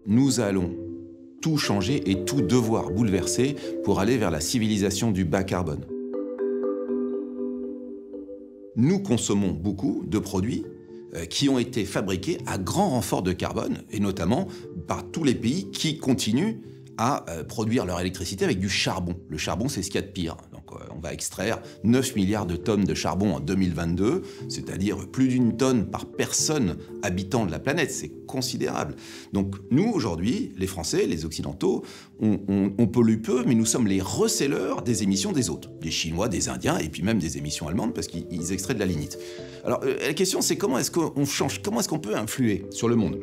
Nous allons tout changer et tout devoir bouleverser pour aller vers la civilisation du bas carbone. Nous consommons beaucoup de produits qui ont été fabriqués à grand renfort de carbone, et notamment par tous les pays qui continuent à produire leur électricité avec du charbon. Le charbon, c'est ce qu'il y a de pire. Donc, on va extraire 9 milliards de tonnes de charbon en 2022, c'est-à-dire plus d'une tonne par personne habitant de la planète. C'est considérable. Donc, nous, aujourd'hui, les Français, les Occidentaux, on pollue peu, mais nous sommes les receleurs des émissions des autres. Des Chinois, des Indiens, et puis même des émissions allemandes, parce qu'ils extraient de la lignite. Alors, la question, c'est comment est-ce qu'on change, comment est-ce qu'on peut influer sur le monde ?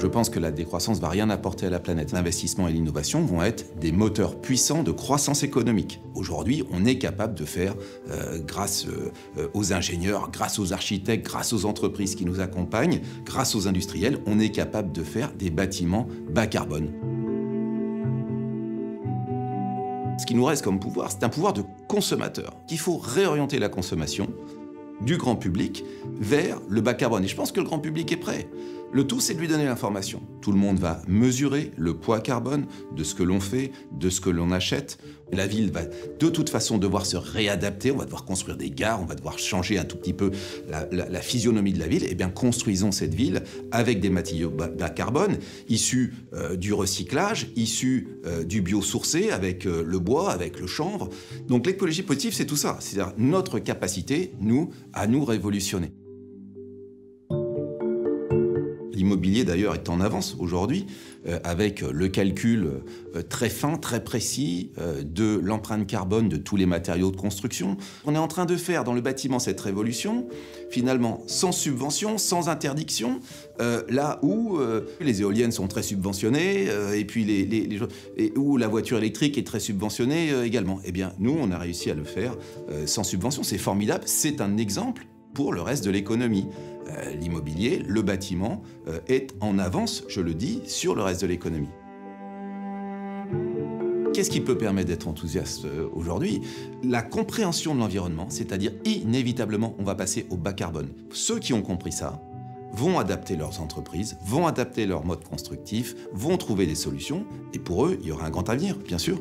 Je pense que la décroissance ne va rien apporter à la planète. L'investissement et l'innovation vont être des moteurs puissants de croissance économique. Aujourd'hui, on est capable de faire, grâce aux ingénieurs, grâce aux architectes, grâce aux entreprises qui nous accompagnent, grâce aux industriels, on est capable de faire des bâtiments bas carbone. Ce qui nous reste comme pouvoir, c'est un pouvoir de consommateur. Il faut réorienter la consommation du grand public vers le bas carbone. Et je pense que le grand public est prêt. Le tout, c'est de lui donner l'information. Tout le monde va mesurer le poids carbone de ce que l'on fait, de ce que l'on achète. La ville va de toute façon devoir se réadapter, on va devoir construire des gares, on va devoir changer un tout petit peu la physionomie de la ville. Eh bien, construisons cette ville avec des matériaux bas carbone, issus du recyclage, issus du biosourcé, avec le bois, avec le chanvre. Donc l'écologie positive, c'est tout ça. C'est-à-dire notre capacité, à nous révolutionner. L'immobilier, d'ailleurs, est en avance aujourd'hui, avec le calcul très fin, très précis de l'empreinte carbone de tous les matériaux de construction. On est en train de faire dans le bâtiment cette révolution, finalement, sans subvention, sans interdiction, là où les éoliennes sont très subventionnées, et puis où la voiture électrique est très subventionnée également. Eh bien, nous, on a réussi à le faire sans subvention. C'est formidable, c'est un exemple pour le reste de l'économie. L'immobilier, le bâtiment, est en avance, je le dis, sur le reste de l'économie. Qu'est-ce qui peut permettre d'être enthousiaste aujourd'hui? La compréhension de l'environnement, c'est-à-dire inévitablement, on va passer au bas carbone. Ceux qui ont compris ça vont adapter leurs entreprises, vont adapter leur mode constructif, vont trouver des solutions, et pour eux, il y aura un grand avenir, bien sûr.